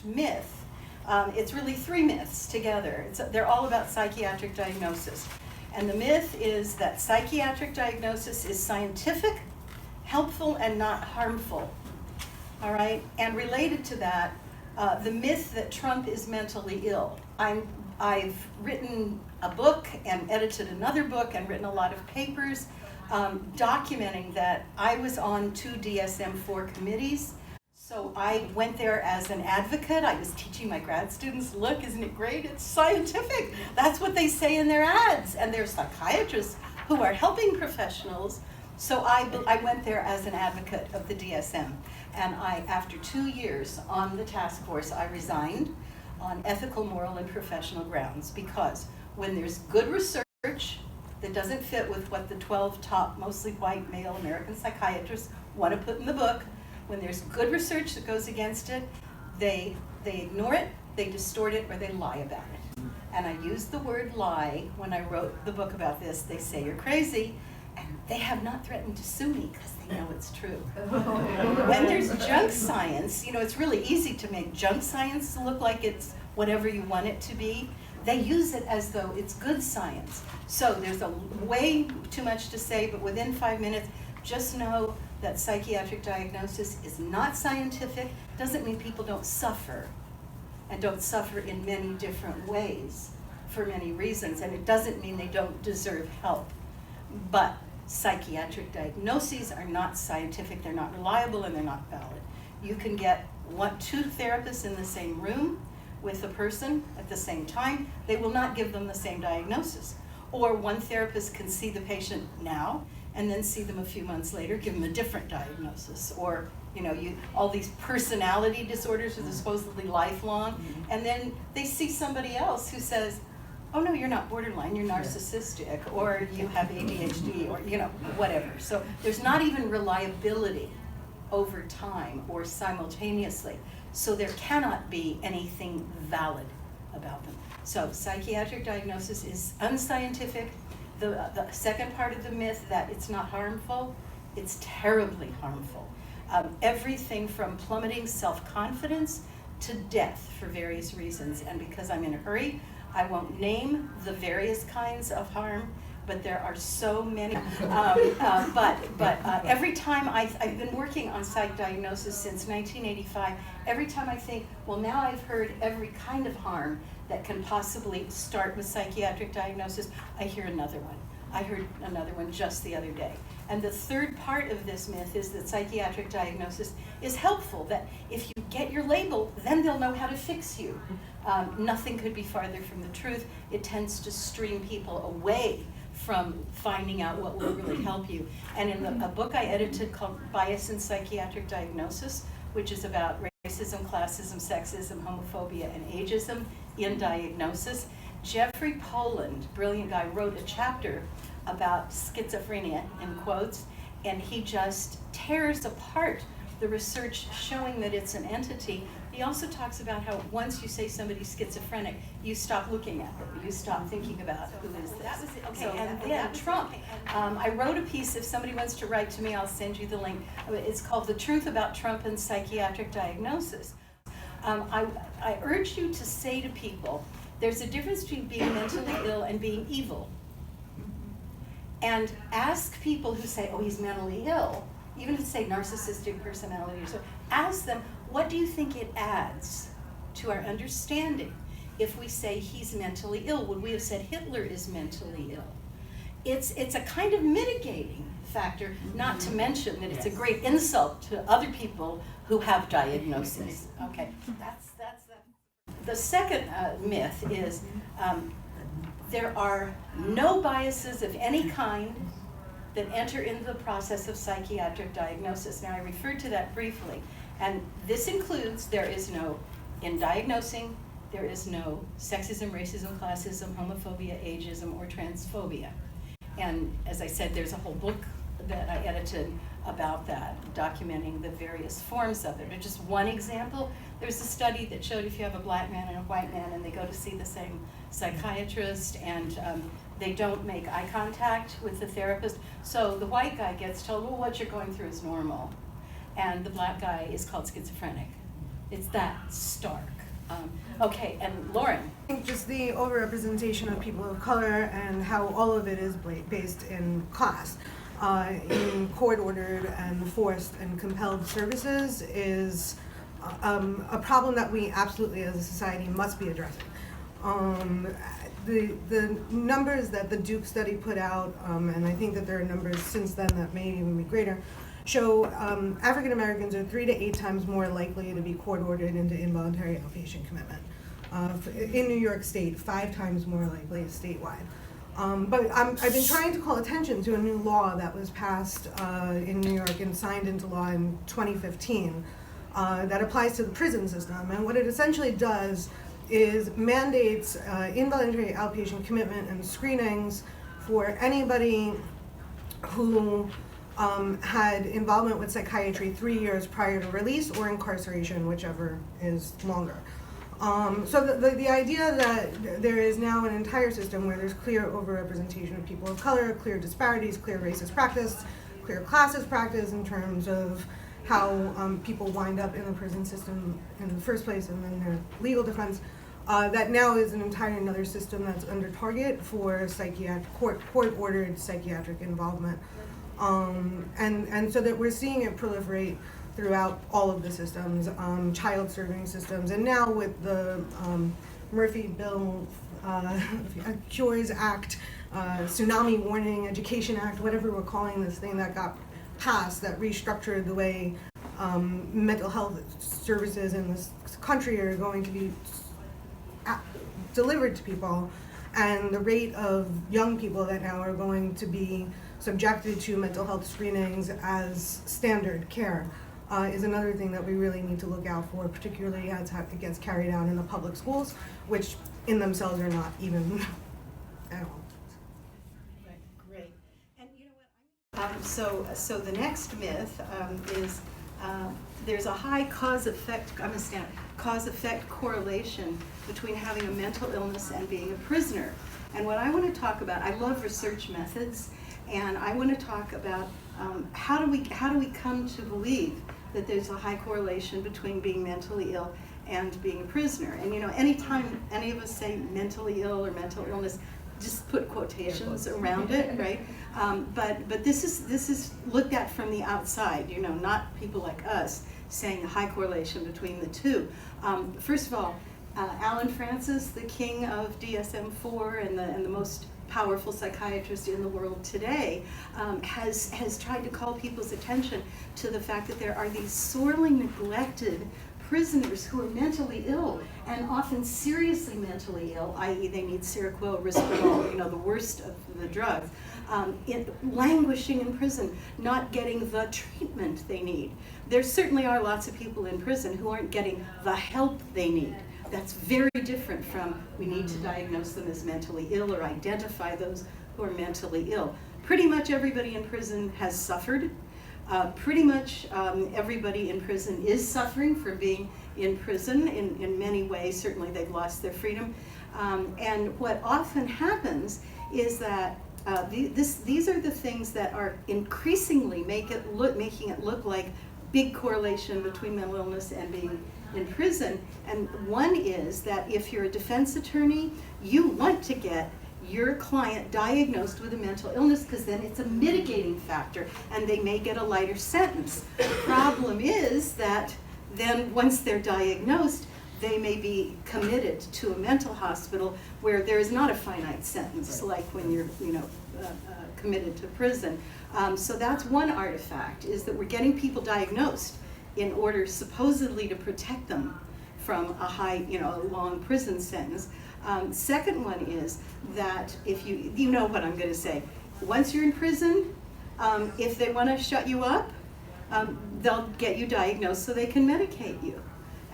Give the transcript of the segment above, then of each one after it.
first myth. It's really three myths together. They're all about psychiatric diagnosis. And the myth is that psychiatric diagnosis is scientific, helpful, and not harmful. All right? And related to that, the myth that Trump is mentally ill. I've written a book and edited another book and written a lot of papers documenting that I was on 2 DSM-4 committees. So I went there as an advocate. I was teaching my grad students, look, isn't it great? It's scientific. That's what they say in their ads. And they're psychiatrists who are helping professionals. So I went there as an advocate of the DSM. And after 2 years on the task force, I resigned on ethical, moral, and professional grounds, because when there's good research that doesn't fit with what the 12 top, mostly white male American psychiatrists want to put in the book, when there's good research that goes against it, they ignore it, they distort it, or they lie about it. And I used the word lie when I wrote the book about this. They say you're crazy, and they have not threatened to sue me because they know it's true. When there's junk science, it's really easy to make junk science look like it's whatever you want it to be. They use it as though it's good science. So there's way too much to say, but within 5 minutes, just know that psychiatric diagnosis is not scientific. Doesn't mean people don't suffer, and don't suffer in many different ways for many reasons, and it doesn't mean they don't deserve help. But psychiatric diagnoses are not scientific, they're not reliable, and they're not valid. You can get 2 therapists in the same room with a person at the same time. They will not give them the same diagnosis. Or one therapist can see the patient now and then see them a few months later, give them a different diagnosis. Or all these personality disorders are supposedly lifelong, and then they see somebody else who says, oh no, you're not borderline, you're narcissistic, or you have ADHD, or whatever. So there's not even reliability over time or simultaneously. So there cannot be anything valid about them. So psychiatric diagnosis is unscientific. The second part of the myth, that it's not harmful, it's terribly harmful. Everything from plummeting self-confidence to death for various reasons. And because I'm in a hurry, I won't name the various kinds of harm, but there are so many. But every time I've been working on psych diagnosis since 1985, every time I think, well, now I've heard every kind of harm that can possibly start with psychiatric diagnosis, I hear another one. I heard another one just the other day. And the third part of this myth is that psychiatric diagnosis is helpful, that if you get your label, then they'll know how to fix you. Nothing could be farther from the truth. It tends to stream people away from finding out what will really help you. And in a book I edited called Bias in Psychiatric Diagnosis, which is about racism, classism, sexism, homophobia, and ageism in diagnosis, Jeffrey Poland, brilliant guy, wrote a chapter about schizophrenia, in quotes, and he just tears apart the research showing that it's an entity. He also talks about how once you say somebody's schizophrenic, you stop looking at them, you stop thinking about who is this. Okay, and then Trump. I wrote a piece, if somebody wants to write to me, I'll send you the link. It's called The Truth About Trump and Psychiatric Diagnosis. I urge you to say to people, there's a difference between being mentally ill and being evil. And ask people who say, oh, he's mentally ill, even if you say narcissistic personality, so ask them, what do you think it adds to our understanding if we say he's mentally ill? Would we have said Hitler is mentally ill? It's a kind of mitigating factor, not to mention that it's a great insult to other people who have diagnoses. Okay, that's the second myth is there are no biases of any kind that enter into the process of psychiatric diagnosis. Now, I referred to that briefly, and this includes in diagnosing, there is no sexism, racism, classism, homophobia, ageism, or transphobia. And as I said, there's a whole book that I edited about that, documenting the various forms of it. But just one example, there's a study that showed if you have a black man and a white man and they go to see the same psychiatrist and they don't make eye contact with the therapist, so the white guy gets told, well, what you're going through is normal. And the black guy is called schizophrenic It's that stark. Okay, and Lauren. I think just the overrepresentation of people of color and how all of it is based in class, in court-ordered and forced and compelled services is a problem that we absolutely as a society must be addressing. The numbers that the Duke study put out, and I think that there are numbers since then that may even be greater, show African Americans are 3 to 8 times more likely to be court-ordered into involuntary outpatient commitment. In New York State, 5 times more likely statewide. But I've been trying to call attention to a new law that was passed in New York and signed into law in 2015 that applies to the prison system. And what it essentially does is mandates involuntary outpatient commitment and screenings for anybody who had involvement with psychiatry 3 years prior to release or incarceration, whichever is longer. So the idea that there is now an entire system where there's clear overrepresentation of people of color, clear disparities, clear racist practice, clear classist practice in terms of how people wind up in the prison system in the first place and then their legal defense, that now is an entire another system that's under target for court-ordered psychiatric involvement. And so that we're seeing it proliferate throughout all of the systems, child serving systems, and now with the Murphy Bill, Cures Act, Tsunami Warning Education Act, whatever we're calling this thing that got passed that restructured the way mental health services in this country are going to be delivered to people, and the rate of young people that now are going to be subjected to mental health screenings as standard care is another thing that we really need to look out for, particularly as it gets carried out in the public schools, which in themselves are not even at all. Right, great. And you know what? So the next myth is there's a high cause-effect correlation between having a mental illness and being a prisoner. And what I want to talk about, I love research methods, and I want to talk about how do we come to believe that there's a high correlation between being mentally ill and being a prisoner. And you know, anytime any of us say mentally ill or mental illness, just put quotations around it, right? But this is looked at from the outside, you know, not people like us saying a high correlation between the two. First of all, Alan Francis, the king of DSM-4 and the most powerful psychiatrist in the world today, has tried to call people's attention to the fact that there are these sorely neglected prisoners who are mentally ill, and often seriously mentally ill, i.e. they need Seroquel, Risperidone, you know, the worst of the drugs, languishing in prison, not getting the treatment they need. There certainly are lots of people in prison who aren't getting the help they need. That's very different from we need to diagnose them as mentally ill or identify those who are mentally ill. Pretty much everybody in prison has suffered. Pretty much everybody in prison is suffering for being in prison in many ways. Certainly they've lost their freedom. And what often happens is that these are the things that are increasingly making it look like big correlation between mental illness and being in prison. And one is that if you're a defense attorney, you want to get your client diagnosed with a mental illness because then it's a mitigating factor and they may get a lighter sentence. The problem is that then once they're diagnosed, they may be committed to a mental hospital where there is not a finite sentence like when you're committed to prison. So that's one artifact, is that we're getting people diagnosed in order supposedly to protect them from a high, a long prison sentence. Second one is that if you know what I'm going to say, once you're in prison, if they want to shut you up, they'll get you diagnosed so they can medicate you.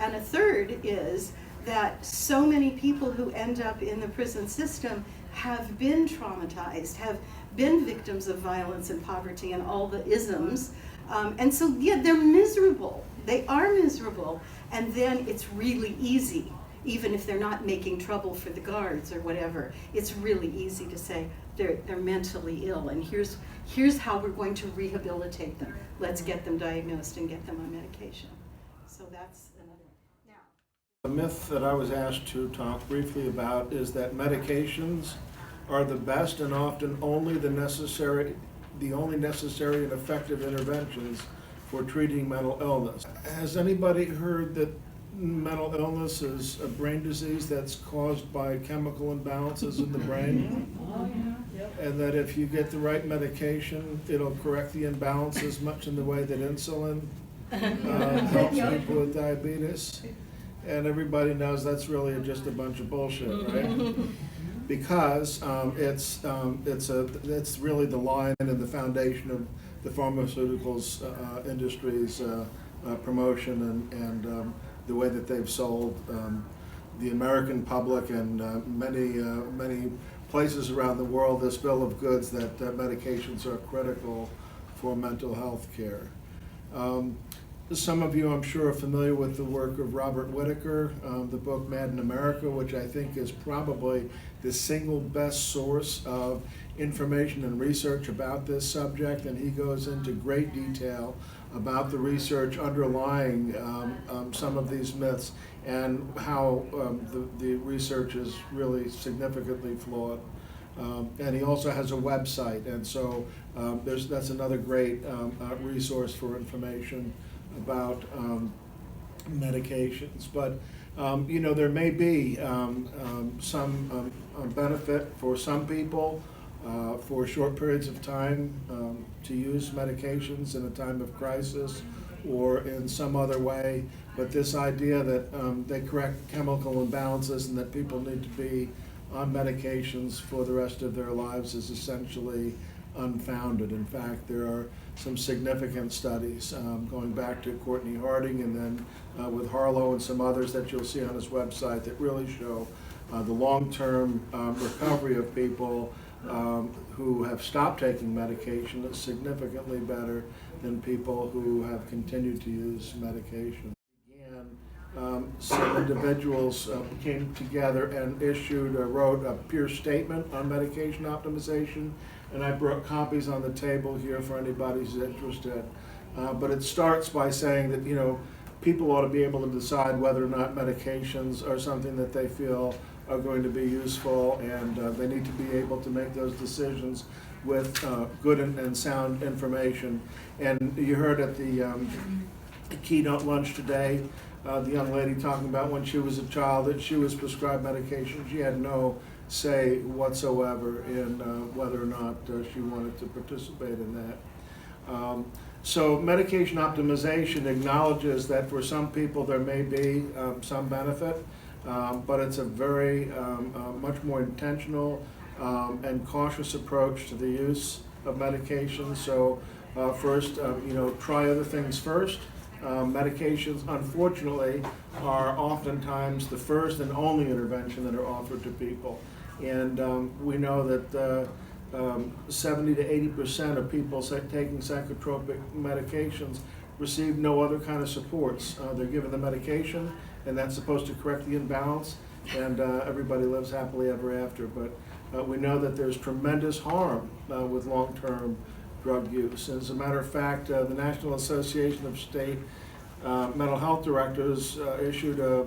And a third is that so many people who end up in the prison system have been traumatized, have been victims of violence and poverty and all the isms. And so, yeah, they're miserable. They are miserable. And then it's really easy, even if they're not making trouble for the guards or whatever, it's really easy to say they're mentally ill. And here's how we're going to rehabilitate them. Let's get them diagnosed and get them on medication. So that's another one. The myth that I was asked to talk briefly about is that medications are the best and often only the only necessary and effective interventions for treating mental illness. Has anybody heard that mental illness is a brain disease that's caused by chemical imbalances in the brain? And that if you get the right medication, it'll correct the imbalances, much in the way that insulin helps people with diabetes? And everybody knows that's really just a bunch of bullshit, right? Because it's really the line and the foundation of the pharmaceuticals industry's promotion and the way that they've sold the American public and many places around the world this bill of goods that medications are critical for mental health care. Some of you, I'm sure, are familiar with the work of Robert Whitaker, the book Mad in America, which I think is probably the single best source of information and research about this subject, and he goes into great detail about the research underlying some of these myths and how the research is really significantly flawed. And he also has a website, and so that's another great resource for information about medications. But there may be some benefit for some people for short periods of time to use medications in a time of crisis or in some other way. But this idea that they correct chemical imbalances and that people need to be on medications for the rest of their lives is essentially unfounded. In fact, there are some significant studies going back to Courtney Harding and then with Harlow and some others that you'll see on his website that really show the long-term recovery of people who have stopped taking medication is significantly better than people who have continued to use medication. Some individuals came together and wrote a peer statement on medication optimization, and I brought copies on the table here for anybody who's interested. But it starts by saying that people ought to be able to decide whether or not medications are something that they feel are going to be useful, and they need to be able to make those decisions with good and sound information. And you heard at the keynote lunch today, the young lady talking about when she was a child that she was prescribed medication. She had no say whatsoever in whether or not she wanted to participate in that. So medication optimization acknowledges that for some people there may be some benefit, but it's a very much more intentional and cautious approach to the use of medication. So first, try other things first. Medications, unfortunately, are oftentimes the first and only intervention that are offered to people. And we know that 70 to 80% of people taking psychotropic medications receive no other kind of supports. They're given the medication, and that's supposed to correct the imbalance, and everybody lives happily ever after. But we know that there's tremendous harm with long-term drug use. As a matter of fact, the National Association of State Mental Health Directors issued a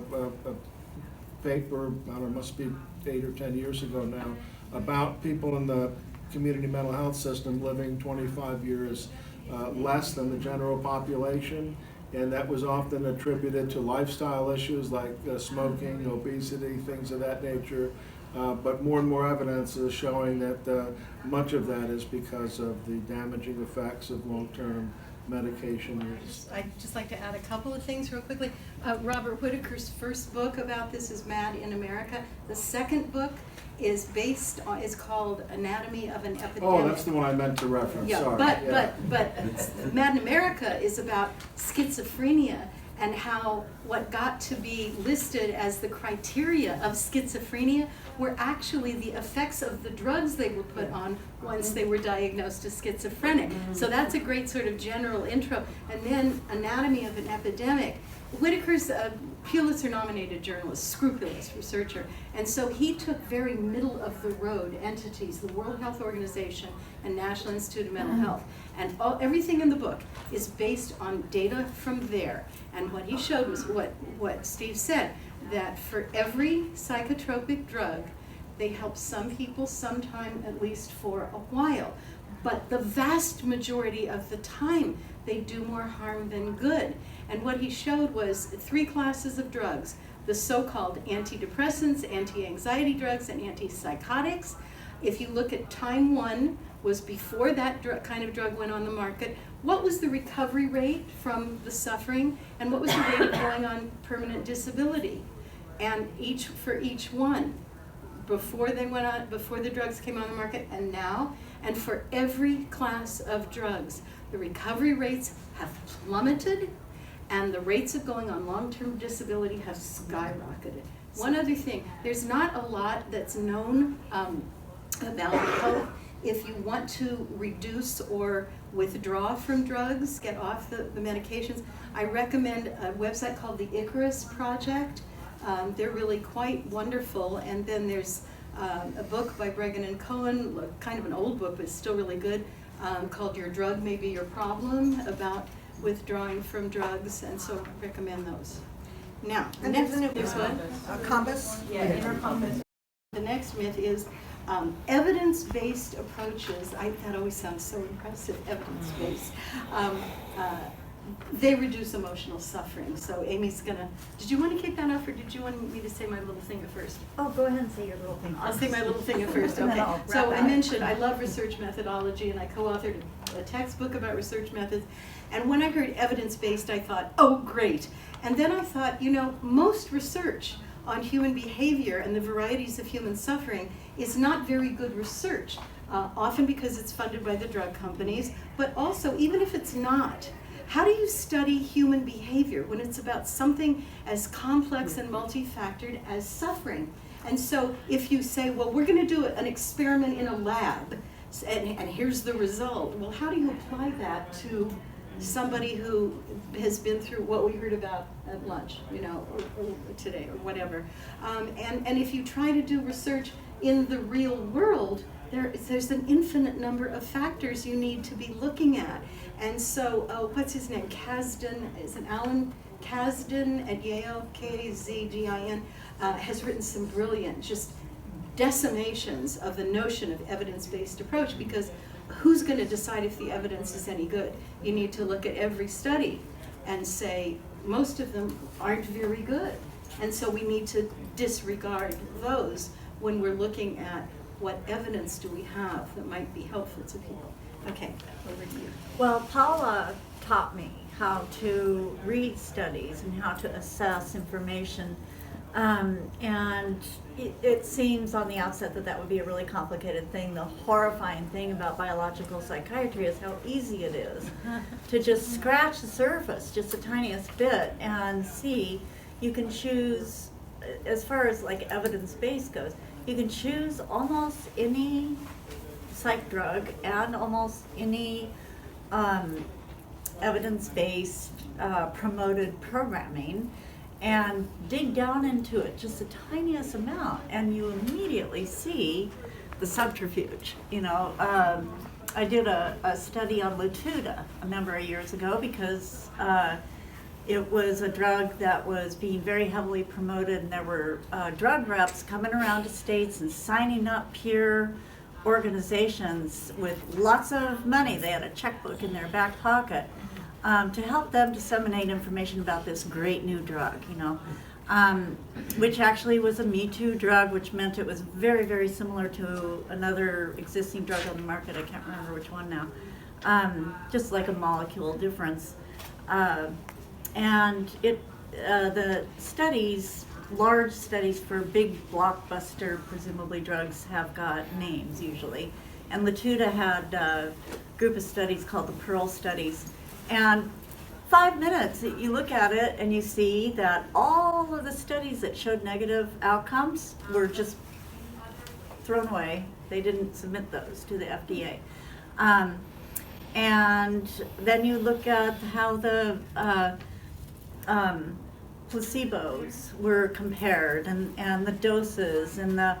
paper, I don't know, must be 8 or 10 years ago now, about people in the community mental health system living 25 years less than the general population, and that was often attributed to lifestyle issues like smoking, obesity, things of that nature. But more and more evidence is showing that much of that is because of the damaging effects of long-term medication use. I'd just like to add a couple of things real quickly. Robert Whitaker's first book about this is Mad in America. The second book is called Anatomy of an Epidemic. Oh, that's the one I meant to reference. Yeah, sorry. but Mad in America is about schizophrenia and how what got to be listed as the criteria of schizophrenia were actually the effects of the drugs they were put on once they were diagnosed as schizophrenic. So that's a great sort of general intro. And then Anatomy of an Epidemic. Whitaker's a Pulitzer-nominated journalist, scrupulous researcher, and so he took very middle-of-the-road entities, the World Health Organization and National Institute of Mental Health, and everything in the book is based on data from there. And what he showed was what Steve said, that for every psychotropic drug, they help some people sometime, at least for a while. But the vast majority of the time, they do more harm than good. And what he showed was 3 classes of drugs: the so-called antidepressants, anti-anxiety drugs, and antipsychotics. If you look at time 1 was before that kind of drug went on the market, what was the recovery rate from the suffering, and what was the rate of going on permanent disability? And for each one, before the drugs came on the market and now, and for every class of drugs, the recovery rates have plummeted and the rates of going on long-term disability have skyrocketed. One other thing, there's not a lot that's known about how, if you want to reduce or withdraw from drugs, get off the medications, I recommend a website called the Icarus Project. They're really quite wonderful. And then there's a book by Bregan and Cohen, kind of an old book, but it's still really good, called Your Drug May Be Your Problem, about withdrawing from drugs, and so I recommend those. Now, And next, there's a new there's one. what? Compass? Yeah, inner compass. The next myth is evidence-based approaches. That always sounds so impressive, evidence-based. They reduce emotional suffering. So Amy's gonna, did you want to kick that off, or did you want me to say my little thing at first? Oh, go ahead and say your little thing. I'll say my little thing at first, And then okay. I'll So wrap I that. mentioned I love research methodology, and I co-authored a textbook about research methods. And when I heard evidence-based, I thought, oh, great. And then I thought, most research on human behavior and the varieties of human suffering is not very good research, often because it's funded by the drug companies, but also, even if it's not, how do you study human behavior when it's about something as complex and multifactored as suffering? And so if you say, well, we're going to do an experiment in a lab, and here's the result, well, how do you apply that to somebody who has been through what we heard about at lunch, or today, or whatever? And if you try to do research in the real world, there's an infinite number of factors you need to be looking at. And so, what's his name? Kasdan, is it Alan Kasdan at Yale, Kzdin, has written some brilliant, just decimations of the notion of evidence-based approach, because who's going to decide if the evidence is any good? You need to look at every study and say, most of them aren't very good. And so we need to disregard those when we're looking at what evidence do we have that might be helpful to people. Okay, over to you. Well, Paula taught me how to read studies and how to assess information. And it seems on the outset that would be a really complicated thing. The horrifying thing about biological psychiatry is how easy it is to just scratch the surface, just the tiniest bit, and see. You can choose, as far as like evidence-based goes, you can choose almost any psych drug and almost any evidence-based promoted programming, and dig down into it just the tiniest amount, and you immediately see the subterfuge. I did a study on Latuda a number of years ago because it was a drug that was being very heavily promoted, and there were drug reps coming around to states and signing up peer organizations with lots of money. They had a checkbook in their back pocket to help them disseminate information about this great new drug, which actually was a Me Too drug, which meant it was very, very similar to another existing drug on the market. I can't remember which one now. Just like a molecule difference. And the studies, large studies for big blockbuster, presumably drugs, have got names usually. And Latuda had a group of studies called the Pearl studies. And 5 minutes, you look at it and you see that all of the studies that showed negative outcomes were just thrown away. They didn't submit those to the FDA. And then you look at how the placebos were compared, and the doses, and the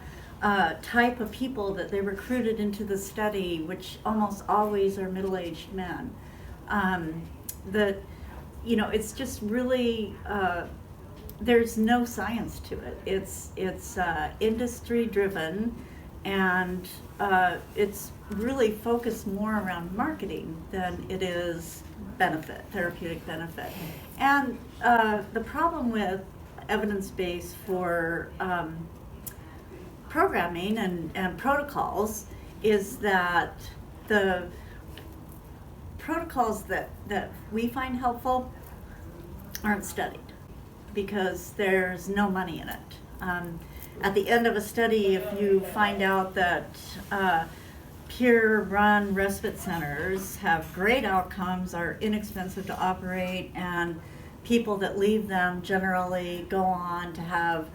type of people that they recruited into the study, which almost always are middle-aged men. It's just really there's no science to it. It's industry driven, and it's really focused more around marketing than it is therapeutic benefit. And the problem with evidence-based for programming and protocols is that the protocols that we find helpful aren't studied because there's no money in it. At the end of a study, if you find out that peer-run respite centers have great outcomes, are inexpensive to operate, and people that leave them generally go on to have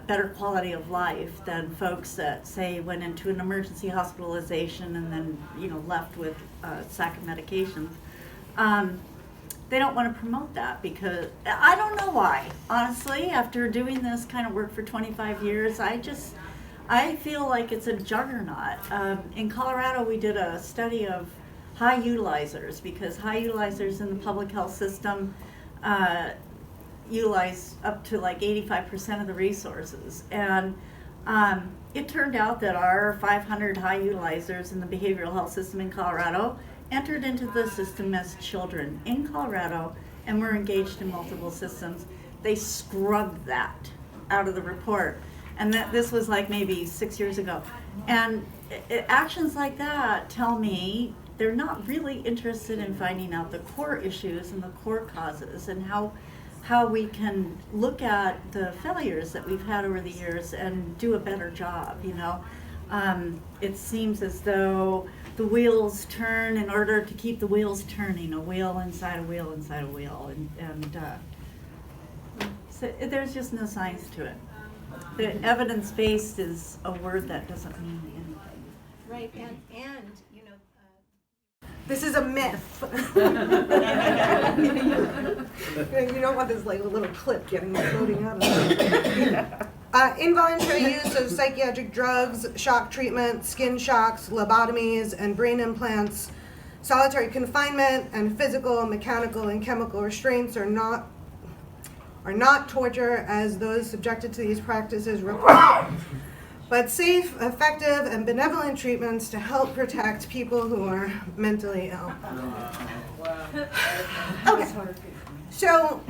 better quality of life than folks that, say, went into an emergency hospitalization and then, left with a sack of medications. They don't want to promote that because I don't know why. Honestly, after doing this kind of work for 25 years, I feel like it's a juggernaut. In Colorado, we did a study of high utilizers because high utilizers in the public health system utilize up to like 85% of the resources. And it turned out that our 500 high utilizers in the behavioral health system in Colorado entered into the system as children in Colorado and were engaged in multiple systems. They scrubbed that out of the report. And that this was like maybe 6 years ago. And actions like that tell me they're not really interested in finding out the core issues and the core causes and how we can look at the failures that we've had over the years and do a better job, It seems as though the wheels turn in order to keep the wheels turning, a wheel inside a wheel inside a wheel. So there's just no science to it. The evidence-based is a word that doesn't mean anything. Right, and This is a myth. You don't want this like a little clip floating out of it. Involuntary use of psychiatric drugs, shock treatment, skin shocks, lobotomies, and brain implants, solitary confinement, and physical, mechanical, and chemical restraints are not torture as those subjected to these practices require, but safe, effective, and benevolent treatments to help protect people who are mentally ill. Okay, so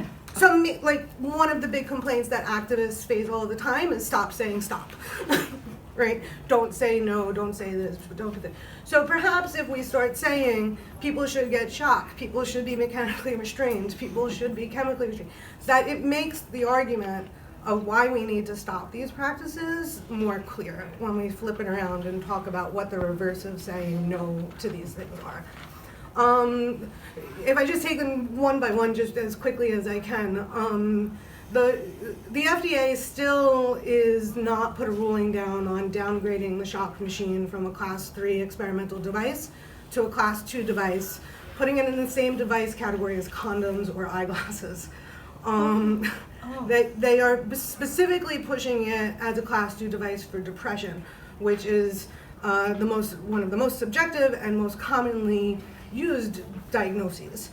one of the big complaints that activists face all the time is stop saying stop, right? Don't say no, don't say this, don't do that. So perhaps if we start saying people should get shocked, people should be mechanically restrained, people should be chemically restrained, that it makes the argument of why we need to stop these practices more clear when we flip it around and talk about what the reverse of saying no to these things are. If I just take them one by one just as quickly as I can, the FDA still is not put a ruling down on downgrading the shock machine from a class 3 experimental device to a class 2 device, putting it in the same device category as condoms or eyeglasses. They are specifically pushing it as a class 2 device for depression, which is one of the most subjective and most commonly used diagnoses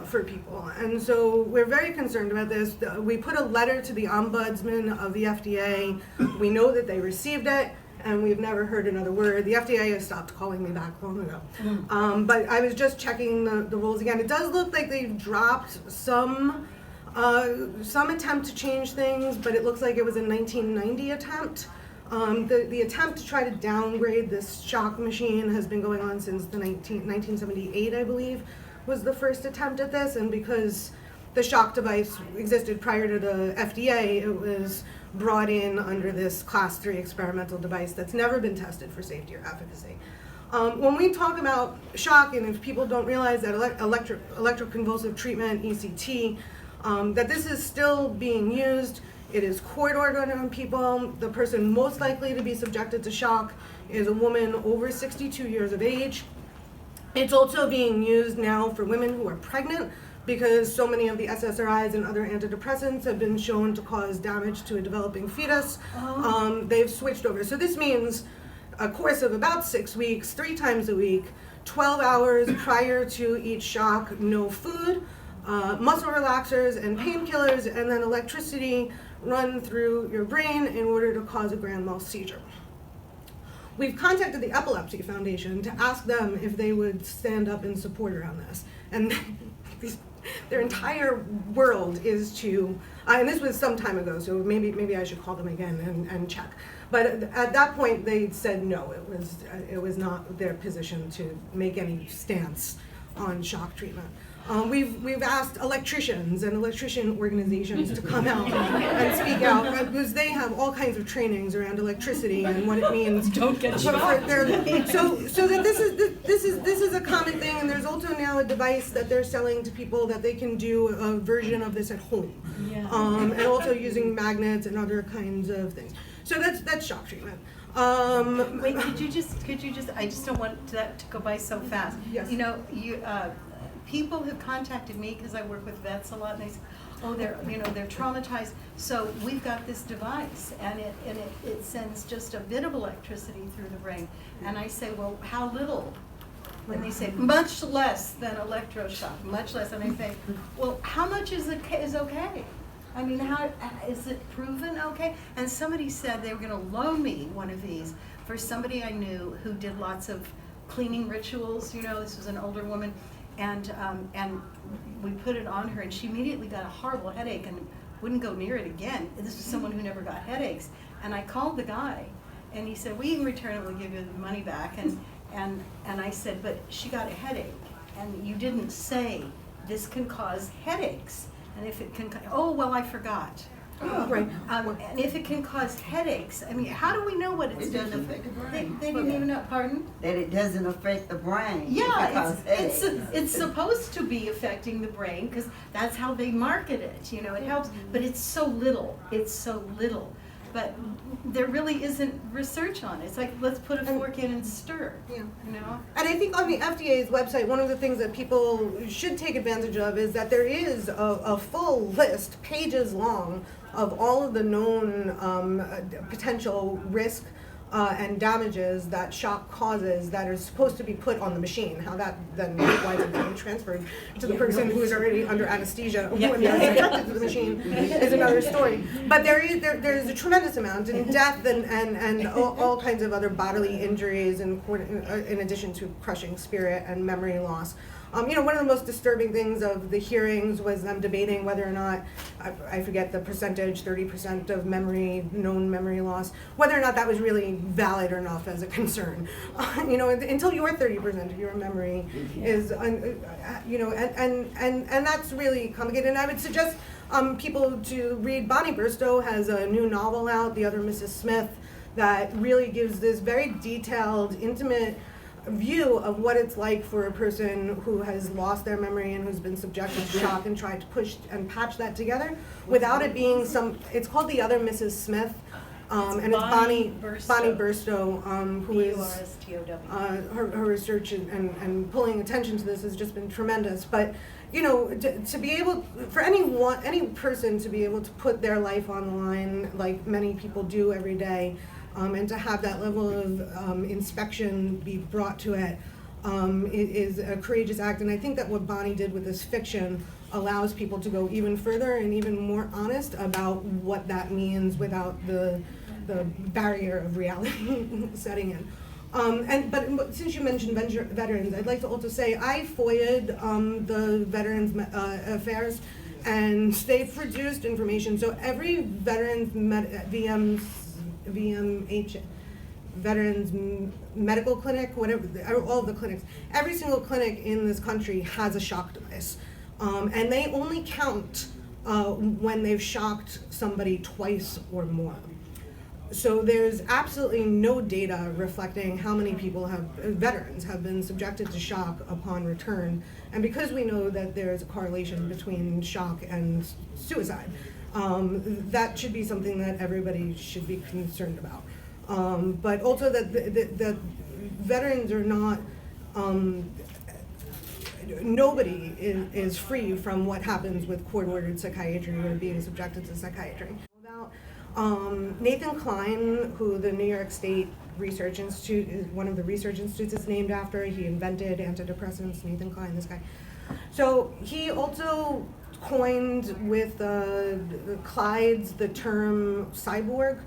for people. And so we're very concerned about this. We put a letter to the ombudsman of the FDA. We know that they received it, and we've never heard another word. The FDA has stopped calling me back long ago. But I was just checking the rules again. It does look like they've dropped some attempt to change things, but it looks like it was a 1990 attempt. The attempt to try to downgrade this shock machine has been going on since 1978, I believe, was the first attempt at this, and because the shock device existed prior to the FDA, it was brought in under this class 3 experimental device that's never been tested for safety or efficacy. When we talk about shock, and if people don't realize that electroconvulsive treatment, ECT, that this is still being used. It is court-ordered on people. The person most likely to be subjected to shock is a woman over 62 years of age. It's also being used now for women who are pregnant because so many of the SSRIs and other antidepressants have been shown to cause damage to a developing fetus. They've switched over. So this means a course of about 6 weeks, 3 times a week, 12 hours prior to each shock, no food, muscle relaxers and painkillers, and then electricity run through your brain in order to cause a grand mal seizure. We've contacted the Epilepsy Foundation to ask them if they would stand up in support around this. And their entire world is to, and this was some time ago, so maybe I should call them again and check. But at that point, they said no, it was not their position to make any stance on shock treatment. We've asked electricians and electrician organizations to come out and speak out, because they have all kinds of trainings around electricity and what it means. Don't get So shocked. that this is a common thing, and there's also now a device that they're selling to people that they can do a version of this at home, and also using magnets and other kinds of things. So that's shock treatment. Wait, could you just, I just don't want that to go by so fast. Yes. You know, people have contacted me, because I work with vets a lot, and they say, oh, they're traumatized, so we've got this device, and it sends just a bit of electricity through the brain. And I say, well, how little? And they say, much less than electroshock, much less. And I say, well, how much is okay? I mean, how is it proven okay? And somebody said they were gonna loan me one of these for somebody I knew who did lots of cleaning rituals. You know, this was an older woman, and we put it on her, and she immediately got a horrible headache and wouldn't go near it again. This was someone who never got headaches. And I called the guy, and he said, we can return it, we'll give you the money back. And I said, but she got a headache, and you didn't say this can cause headaches. And if it can, oh, well, I forgot. Right. And if it can cause headaches, I mean, how do we know what it's doing? They didn't even know, pardon? That it doesn't affect the brain. Yeah, it's supposed to be affecting the brain, because that's how they market it, you know, it helps, but it's so little. But there really isn't research on it. It's like, let's put a fork in and stir, Yeah. you know? And I think on the FDA's website, one of the things that people should take advantage of is that there is a full list, pages long, of all of the known potential risk and damages that shock causes that are supposed to be put on the machine. How that then winds up being transferred to the person who is already under anesthesia when they're subjected to the machine is another story. But there is a tremendous amount, and death and all kinds of other bodily injuries, in addition to crushing spirit and memory loss. You know, one of the most disturbing things of the hearings was them debating whether or not, I forget the percentage, 30% of known memory loss, whether or not that was really valid enough as a concern. You know, until your 30% of your memory is, you know, and that's really complicated. And I would suggest people to read, Bonnie Bristow has a new novel out, The Other Mrs. Smith, that really gives this very detailed, intimate view of what it's like for a person who has lost their memory and who's been subjected to shock, and tried to push and patch that together without it being it's called The Other Mrs. Smith, and it's Bonnie Bristow, who is, B-U-R-S-T-O-W. her research and pulling attention to this has just been tremendous. But you know, to be able, for any person to be able to put their life on the line like many people do every day, and to have that level of inspection be brought to it, is a courageous act. And I think that what Bonnie did with this fiction allows people to go even further and even more honest about what that means without the barrier of reality setting in. But since you mentioned veterans, I'd like to also say I FOIA'd the Veterans Affairs, and they produced information. So every veterans VMH, Veterans Medical Clinic, whatever, all of the clinics, every single clinic in this country has a shock device. And they only count when they've shocked somebody twice or more. So there's absolutely no data reflecting how many people veterans have been subjected to shock upon return. And because we know that there's a correlation between shock and suicide, that should be something that everybody should be concerned about. But also that veterans are not, nobody is free from what happens with court-ordered psychiatry or being subjected to psychiatry. Nathan Klein, who the New York State Research Institute, is one of the research institutes it's named after. He invented antidepressants, Nathan Klein, this guy. So he also coined with Clyde's the term cyborg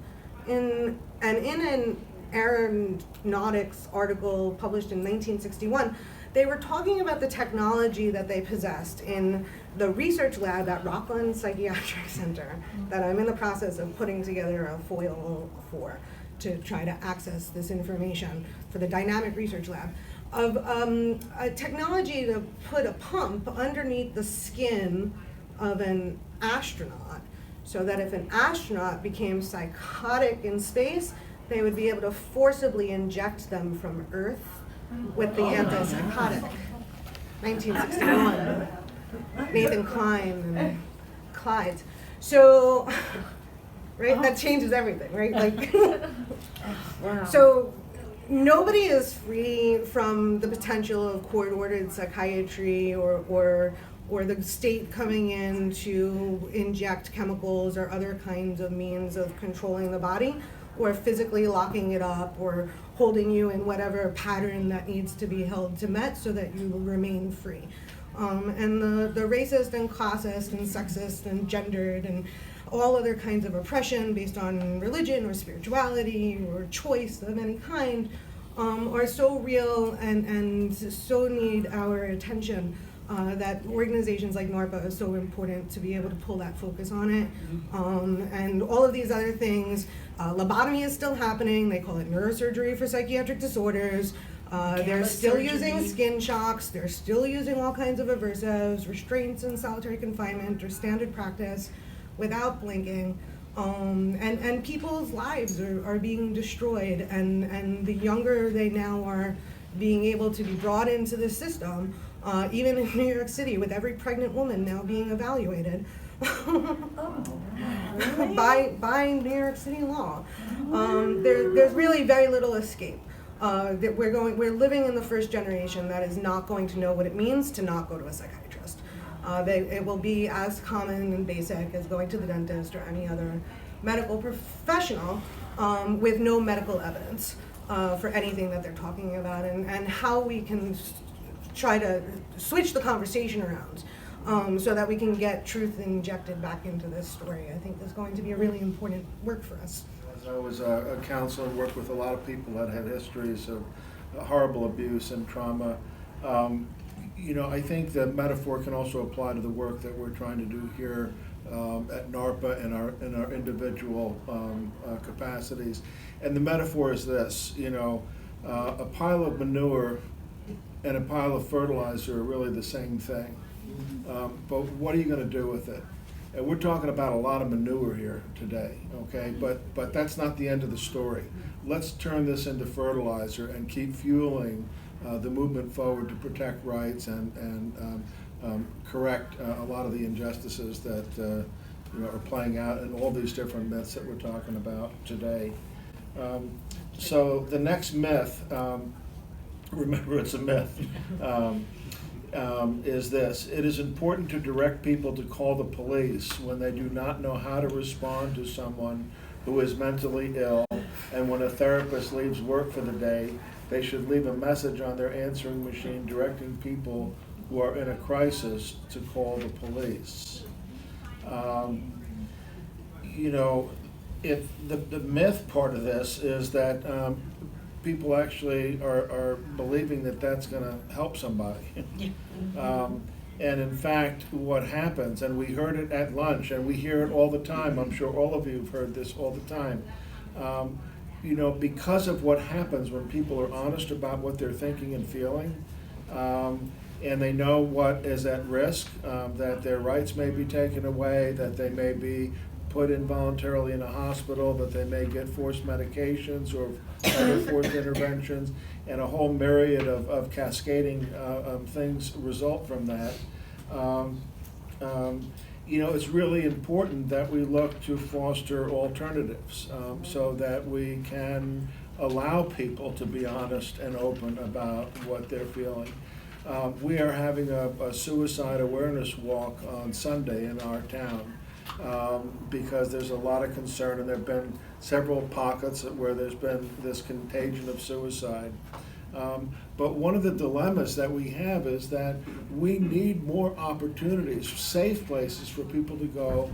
in an aeronautics article published in 1961. They were talking about the technology that they possessed in the research lab at Rockland Psychiatric Center that I'm in the process of putting together a FOIL for to try to access this information for the dynamic research lab of a technology to put a pump underneath the skin of an astronaut so that if an astronaut became psychotic in space, they would be able to forcibly inject them from Earth with the antipsychotic. 1961. Nathan Klein and Clyde. So, right, that changes everything, right? Like, Wow. so nobody is free from the potential of court-ordered psychiatry or the state coming in to inject chemicals or other kinds of means of controlling the body, or physically locking it up, or holding you in whatever pattern that needs to be held to met so that you remain free. And the racist and classist and sexist and gendered and all other kinds of oppression based on religion or spirituality or choice of any kind are so real and so need our attention that organizations like NARPA are so important to be able to pull that focus on it. And all of these other things, lobotomy is still happening. They call it neurosurgery for psychiatric disorders. They're still using skin shocks. They're still using all kinds of aversives, restraints and solitary confinement or standard practice without blinking. And people's lives are being destroyed, and the younger they now are being able to be brought into the system, even in New York City, with every pregnant woman now being evaluated by New York City law. There's really very little escape. That we're living in the first generation that is not going to know what it means to not go to a psychiatrist. It will be as common and basic as going to the dentist or any other medical professional with no medical evidence for anything that they're talking about, and how we can try to switch the conversation around so that we can get truth injected back into this story. I think is going to be a really important work for us. As I was a counselor and worked with a lot of people that had histories of horrible abuse and trauma, I think the metaphor can also apply to the work that we're trying to do here at NARPA in our individual capacities. And the metaphor is this, a pile of manure and a pile of fertilizer are really the same thing. But what are you going to do with it? And we're talking about a lot of manure here today, okay? But that's not the end of the story. Let's turn this into fertilizer and keep fueling the movement forward to protect rights and correct a lot of the injustices that are playing out in all these different myths that we're talking about today. So the next myth, remember it's a myth, is this: it is important to direct people to call the police when they do not know how to respond to someone who is mentally ill, and when a therapist leaves work for the day, they should leave a message on their answering machine directing people who are in a crisis to call the police. If the myth part of this is that people actually are believing that that's going to help somebody. And in fact, what happens, and we heard it at lunch, and we hear it all the time, I'm sure all of you have heard this all the time, because of what happens when people are honest about what they're thinking and feeling, and they know what is at risk, that their rights may be taken away, that they may be put involuntarily in a hospital, that they may get forced medications or other forced interventions, and a whole myriad of cascading things result from that. It's really important that we look to foster alternatives so that we can allow people to be honest and open about what they're feeling. We are having a suicide awareness walk on Sunday in our town. Because there's a lot of concern, and there have been several pockets where there's been this contagion of suicide. But one of the dilemmas that we have is that we need more opportunities, safe places for people to go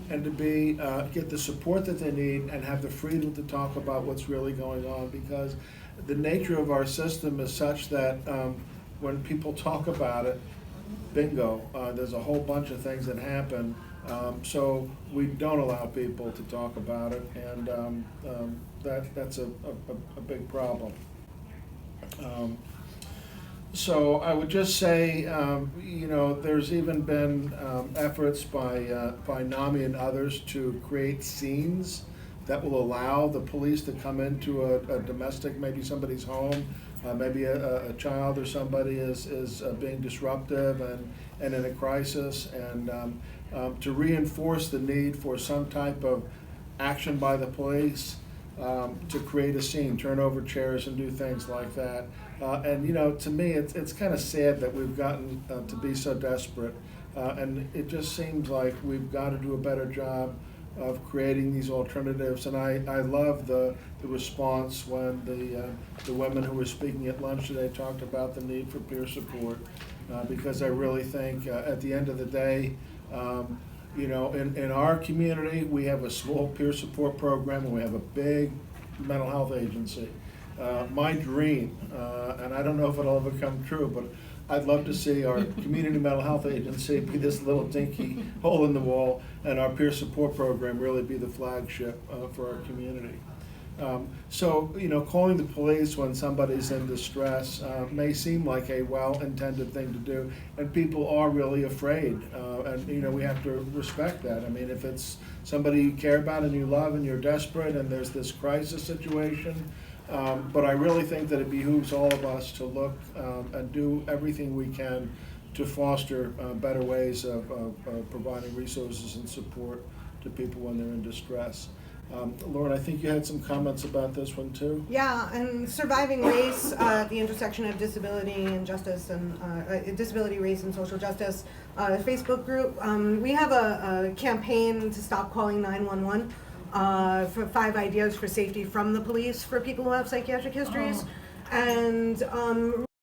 and to be, get the support that they need and have the freedom to talk about what's really going on, because the nature of our system is such that when people talk about it, bingo, there's a whole bunch of things that happen. So we don't allow people to talk about it, and that's a big problem. So I would just say, there's even been efforts by NAMI and others to create scenes that will allow the police to come into a domestic, maybe somebody's home, maybe a child or somebody is being disruptive and in a crisis, and to reinforce the need for some type of action by the police to create a scene, turn over chairs and do things like that. And to me, it's kind of sad that we've gotten to be so desperate. And it just seems like we've got to do a better job of creating these alternatives. And I love the response when the women who were speaking at lunch today talked about the need for peer support. Because I really think at the end of the day, in our community, we have a small peer support program and we have a big mental health agency. My dream, and I don't know if it'll ever come true, but I'd love to see our community mental health agency be this little dinky hole in the wall, and our peer support program really be the flagship for our community. So, calling the police when somebody's in distress may seem like a well-intended thing to do, and people are really afraid, and we have to respect that. I mean, if it's somebody you care about and you love and you're desperate and there's this crisis situation, but I really think that it behooves all of us to look and do everything we can to foster better ways of providing resources and support to people when they're in distress. Lauren, I think you had some comments about this one too. Yeah, and surviving race at the intersection of disability and justice, and disability, race, and social justice. Facebook group. We have a campaign to stop calling 911 for 5 ideas for safety from the police for people who have psychiatric histories, and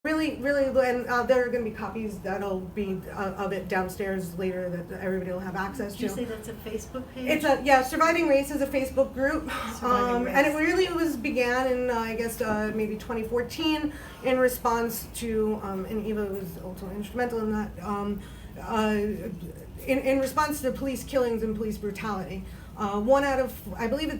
really, and there are going to be copies that'll be of it downstairs later that everybody will have access to. Did you say that's a Facebook page? It's Surviving Race is a Facebook group, and it really began in maybe 2014 in response to and Eva was also instrumental in that in response to police killings and police brutality. I believe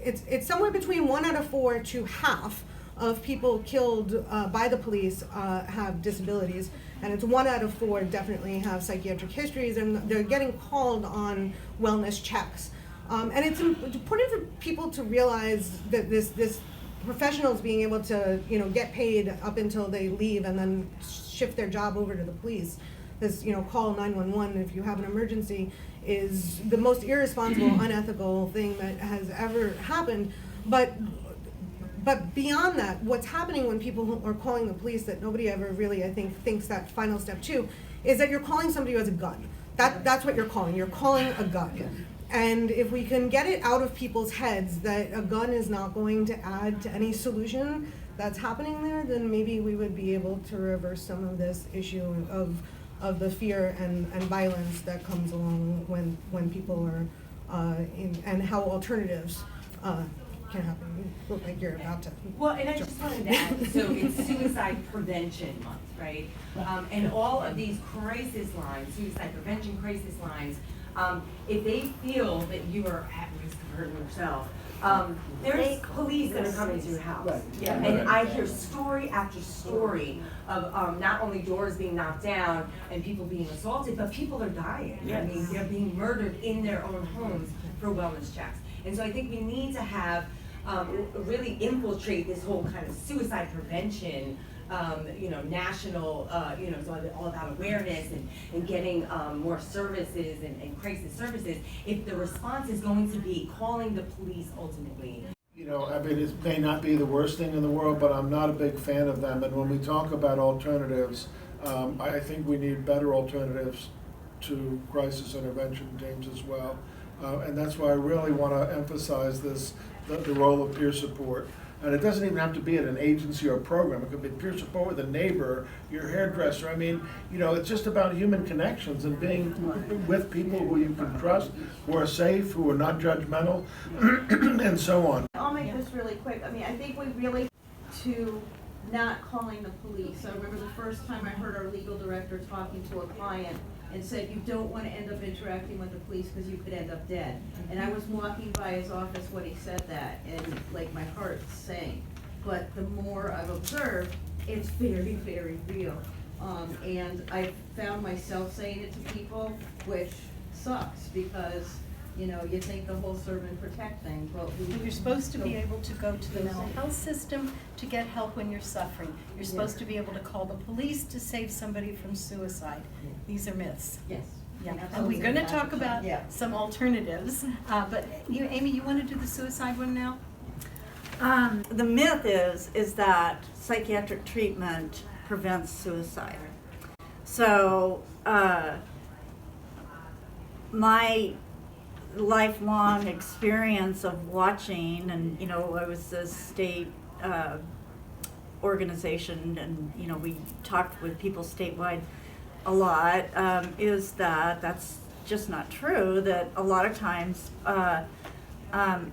it's somewhere between 1 out of 4 to half of people killed by the police have disabilities, and it's 1 out of 4 definitely have psychiatric histories, and they're getting called on wellness checks. And it's important for people to realize that this professionals being able to get paid up until they leave and then shift their job over to the police. This call 911 if you have an emergency is the most irresponsible, unethical thing that has ever happened. But beyond that, what's happening when people are calling the police that nobody ever really, I think, thinks that final step too, is that you're calling somebody who has a gun. That's what you're calling. You're calling a gun. And if we can get it out of people's heads that a gun is not going to add to any solution that's happening there, then maybe we would be able to reverse some of this issue of the fear and violence that comes along when people are and how alternatives can happen. You look like you're about to. Well, and I just wanted to add, so it's Suicide Prevention Month, right? And all of these crisis lines, suicide prevention crisis lines, if they feel that you are at risk of hurting yourself, there's police that are coming to your house. Right. Yeah. And I hear story after story of not only doors being knocked down and people being assaulted, but people are dying. Yes. I mean, they're being murdered in their own homes for wellness checks. And so I think we need to have really infiltrate this whole kind of suicide prevention, national, it's all about awareness and getting more services and crisis services. If the response is going to be calling the police ultimately. It may not be the worst thing in the world, but I'm not a big fan of them. And when we talk about alternatives, I think we need better alternatives to crisis intervention teams as well. And that's why I really want to emphasize the role of peer support. And it doesn't even have to be at an agency or a program. It could be peer support with a neighbor, your hairdresser. I mean, you know, it's just about human connections and being with people who you can trust, who are safe, who are not judgmental, and so on. I'll make this really quick. I mean, I think we really to not calling the police. I remember the first time I heard our legal director talking to a client and said, you don't want to end up interacting with the police because you could end up dead. And I was walking by his office when he said that, and like my heart sank. But the more I've observed, it's very, very real. And I found myself saying it to people, which sucks because, you know, you think the whole serve and protect thing, but You're supposed to be able to go to the mental health system to get help when you're suffering. You're supposed to be able to call the police to save somebody from suicide. These are myths. Yes. Yeah, and Absolutely. we're gonna talk about Yeah. some alternatives, but you, Amy, you wanna do the suicide one now? The myth is that psychiatric treatment prevents suicide. So, my lifelong experience of watching, and you know, I was a state organization, and you know, we talked with people statewide a lot, is that that's just not true. That a lot of times,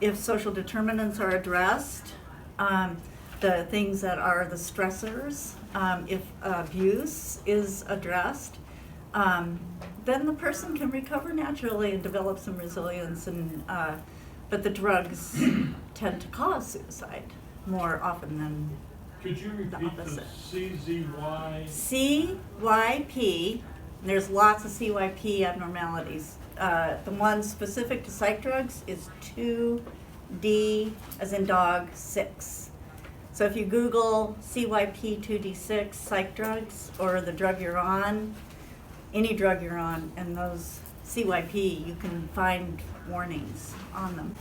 if social determinants are addressed, the things that are the stressors, if abuse is addressed, then the person can recover naturally and develop some resilience. And but the drugs tend to cause suicide more often than Could you repeat the opposite. CZY? CYP. There's lots of CYP abnormalities. The one specific to psych drugs is 2D, as in dog, 6. So if you Google CYP 2D6 psych drugs, or the drug you're on, any drug you're on, and those CYP, you can find warnings on them.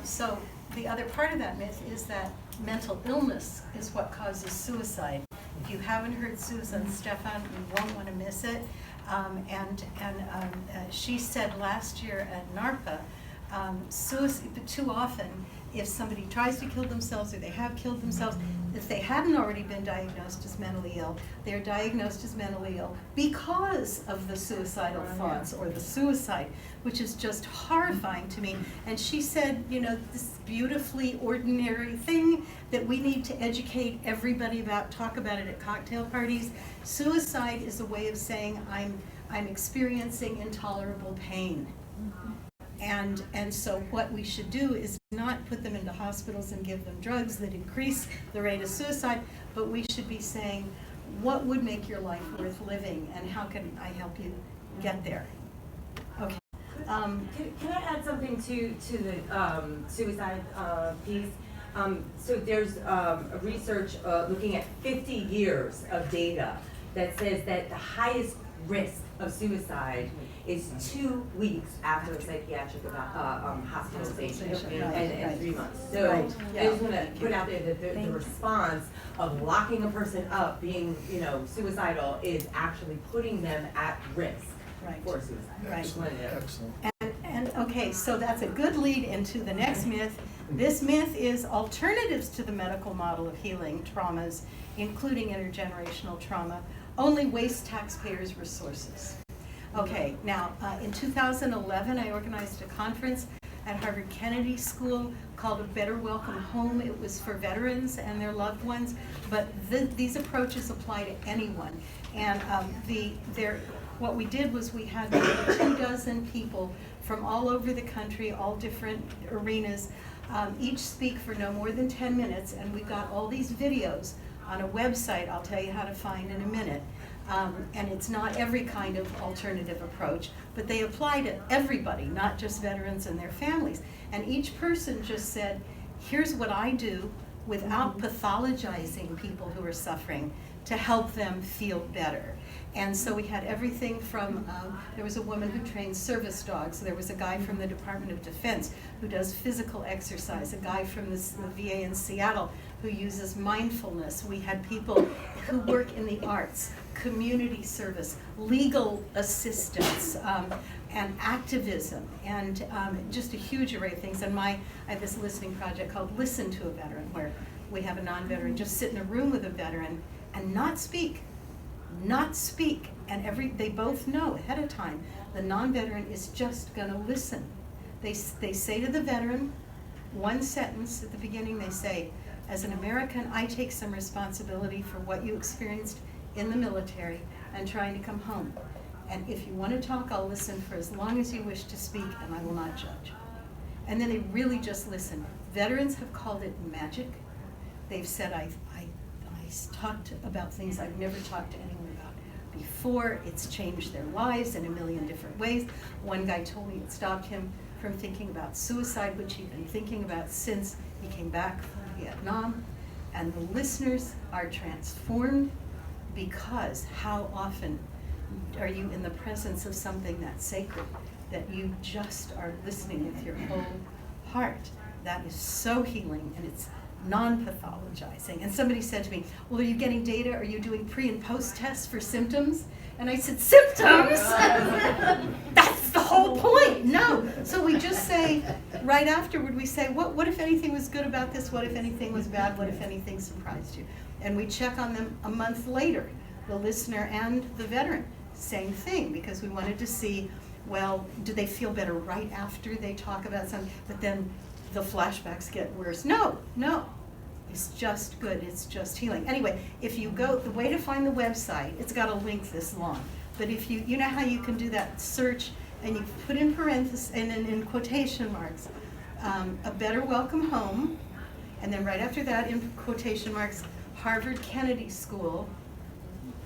So the other part of that myth is that mental illness is what causes suicide. If you haven't heard Susan Stefan, you won't want to miss it. She said last year at NARPA, suicide, too often, if somebody tries to kill themselves or they have killed themselves, if they hadn't already been diagnosed as mentally ill, they're diagnosed as mentally ill because of the suicidal thoughts or the suicide, which is just horrifying to me. And she said, you know, this beautifully ordinary thing that we need to educate everybody about, talk about it at cocktail parties. Suicide is a way of saying I'm experiencing intolerable pain. And so what we should do is not put them into hospitals and give them drugs that increase the rate of suicide, but we should be saying, what would make your life worth living, and how can I help you get there? Okay. Can I add something to the suicide piece? So there's a research looking at 50 years of data that says that the highest risk of suicide is 2 weeks after a psychiatric hospitalization and 3 months. So I just want to put out there that the response of locking a person up, being suicidal, is actually putting them at risk for suicide. Right. Excellent. And okay, so that's a good lead into the next myth. This myth is alternatives to the medical model of healing traumas, including intergenerational trauma, only waste taxpayers' resources. Okay, now in 2011, I organized a conference at Harvard Kennedy School called A Better Welcome Home. It was for veterans and their loved ones, but these approaches apply to anyone. And what we did was we had 24 people from all over the country, all different arenas, each speak for no more than 10 minutes, and we got all these videos on a website I'll tell you how to find in a minute. And it's not every kind of alternative approach, but they apply to everybody, not just veterans and their families. And each person just said, here's what I do without pathologizing people who are suffering to help them feel better. And so we had everything from, there was a woman who trains service dogs, there was a guy from the Department of Defense who does physical exercise, a guy from the VA in Seattle who uses mindfulness. We had people who work in the arts, community service, legal assistance, and activism, and just a huge array of things. And I have this listening project called Listen to a Veteran, where we have a non-veteran just sit in a room with a veteran and not speak, and they both know ahead of time the non-veteran is just gonna listen. They say to the veteran one sentence at the beginning. They say, as an American, I take some responsibility for what you experienced in the military and trying to come home. And if you want to talk, I'll listen for as long as you wish to speak, and I will not judge. And then they really just listen. Veterans have called it magic. They've said, I talked about things I've never talked to anyone about before. It's changed their lives in a million different ways. One guy told me it stopped him from thinking about suicide, which he'd been thinking about since he came back from Vietnam. And the listeners are transformed, because how often are you in the presence of something that's sacred, that you just are listening with your whole heart? That is so healing, and it's non-pathologizing. And somebody said to me, well, are you getting data? Are you doing pre and post tests for symptoms? And I said, symptoms? That's the whole point. No. So we just say, right afterward, we say, what if anything was good about this? What if anything was bad? What if anything surprised you? And we check on them a month later, the listener and the veteran. Same thing, because we wanted to see, well, do they feel better right after they talk about something? But then the flashbacks get worse. No. It's just good. It's just healing. Anyway, if you go, the way to find the website, it's got a link this long. But if you know how you can do that search, and you put in parentheses and in quotation marks, a better welcome home, and then right after that in quotation marks, Harvard Kennedy School.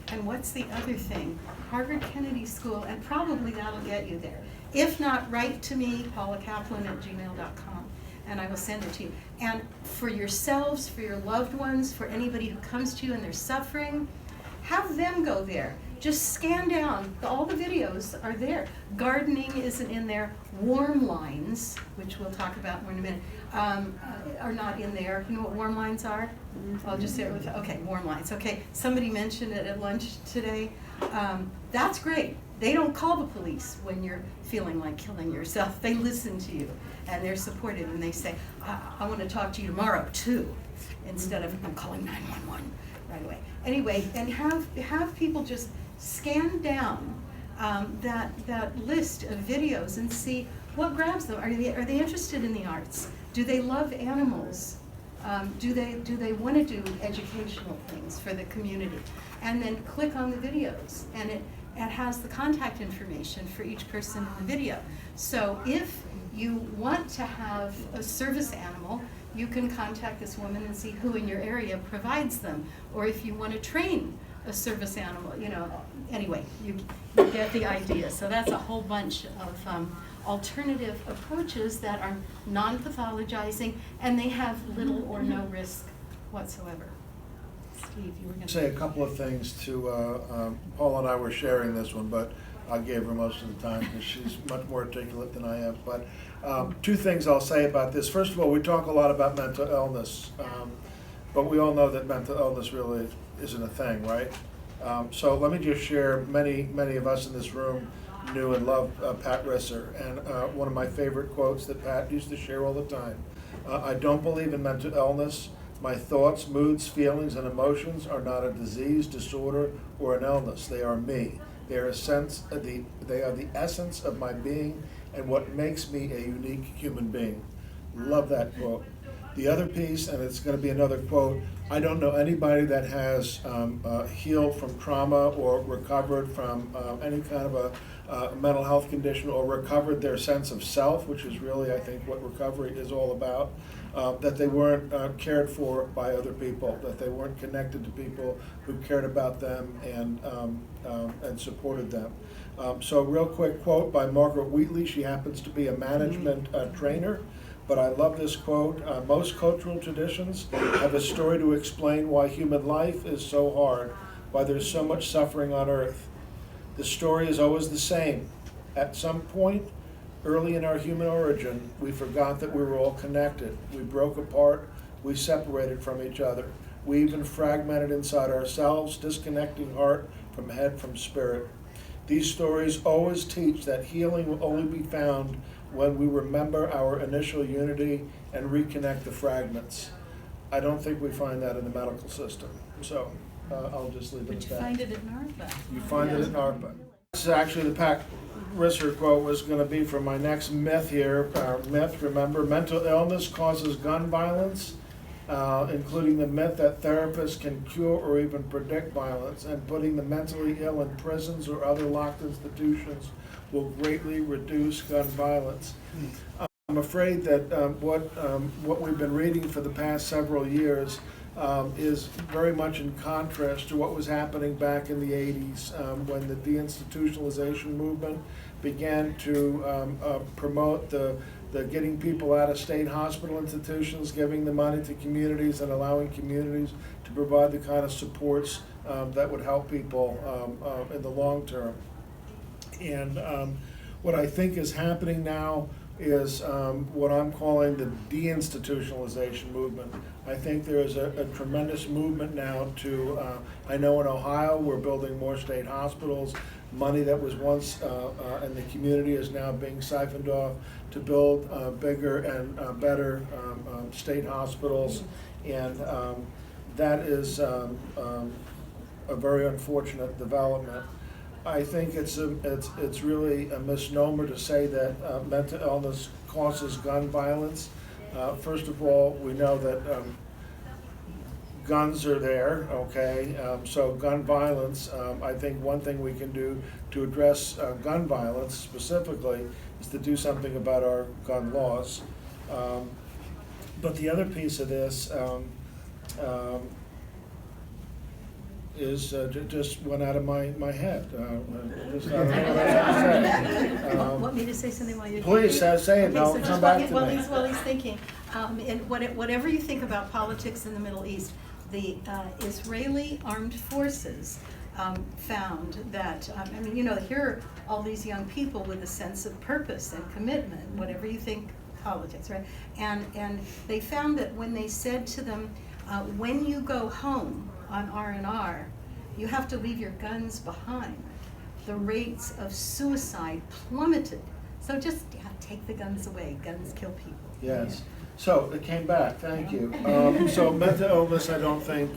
And what's the other thing? Harvard Kennedy School, and probably that'll get you there. If not, write to me, paulacaplan@gmail.com, and I will send it to you. And for yourselves, for your loved ones, for anybody who comes to you and they're suffering, have them go there. Just scan down. All the videos are there. Gardening isn't in there. Warm lines, which we'll talk about more in a minute, are not in there. You know what warm lines are? I'll just say it with, okay, warm lines. Okay, somebody mentioned it at lunch today. That's great. They don't call the police when you're feeling like killing yourself. They listen to you, and they're supportive, and they say, I want to talk to you tomorrow too, instead of I'm calling 911 right away. Anyway, and have people just scan down that list of videos and see what grabs them. Are they interested in the arts? Do they love animals? Do they want to do educational things for the community? And then click on the videos, and it has the contact information for each person in the video. So if you want to have a service animal, you can contact this woman and see who in your area provides them. Or if you want to train a service animal, anyway, you get the idea. So that's a whole bunch of alternative approaches that are non-pathologizing, and they have little or no risk whatsoever. Steve, you were going to say a couple of things to, Paula and I were sharing this one, but I gave her most of the time because she's much more articulate than I am. But two things I'll say about this. First of all, we talk a lot about mental illness, but we all know that mental illness really isn't a thing, right? So let me just share, many of us in this room knew and loved Pat Risser, and one of my favorite quotes that Pat used to share all the time. I don't believe in mental illness. My thoughts, moods, feelings, and emotions are not a disease, disorder, or an illness. They are me. They are the essence of my being and what makes me a unique human being. Love that quote. The other piece, and it's going to be another quote, I don't know anybody that has healed from trauma or recovered from any kind of a mental health condition, or recovered their sense of self, which is really, I think, what recovery is all about, that they weren't cared for by other people, that they weren't connected to people who cared about them and supported them. So real quick quote by Margaret Wheatley. She happens to be a management trainer. But I love this quote. Most cultural traditions have a story to explain why human life is so hard, why there's so much suffering on earth. The story is always the same. At some point, early in our human origin, we forgot that we were all connected. We broke apart, we separated from each other. We even fragmented inside ourselves, disconnecting heart from head from spirit. These stories always teach that healing will only be found when we remember our initial unity and reconnect the fragments. I don't think we find that in the medical system. So I'll just leave it But at you that. find it in ARPA. You find it in ARPA. This is actually the Pat Risser quote was going to be for my next myth here. Myth, remember, mental illness causes gun violence, including the myth that therapists can cure or even predict violence, and putting the mentally ill in prisons or other locked institutions will greatly reduce gun violence. I'm afraid that what we've been reading for the past several years is very much in contrast to what was happening back in the 80s when the deinstitutionalization movement began to promote the getting people out of state hospital institutions, giving the money to communities and allowing communities to provide the kind of supports that would help people in the long term. And what I think is happening now is what I'm calling the deinstitutionalization movement. I think there is a tremendous movement now to, I know in Ohio we're building more state hospitals. Money that was once in the community is now being siphoned off to build bigger and better state hospitals. And that is a very unfortunate development. I think it's really a misnomer to say that mental illness causes gun violence. First of all, we know that guns are there, okay? So gun violence, I think one thing we can do to address gun violence specifically is to do something about our gun laws. But the other piece of this is just went out of my head. Just, I don't know what else to say. Want me to say something while you're Please, thinking? say it, Okay, I'll so come just back while, to while me. he's thinking, and whatever you think about politics in the Middle East, the Israeli armed forces found that, I mean, you know, here are all these young people with a sense of purpose and commitment, whatever you think politics, right? And they found that when they said to them, when you go home on R&R, you have to leave your guns behind, the rates of suicide plummeted. So just take the guns away. Guns kill people. Yes. So it came back. Thank you. So mental illness, I don't think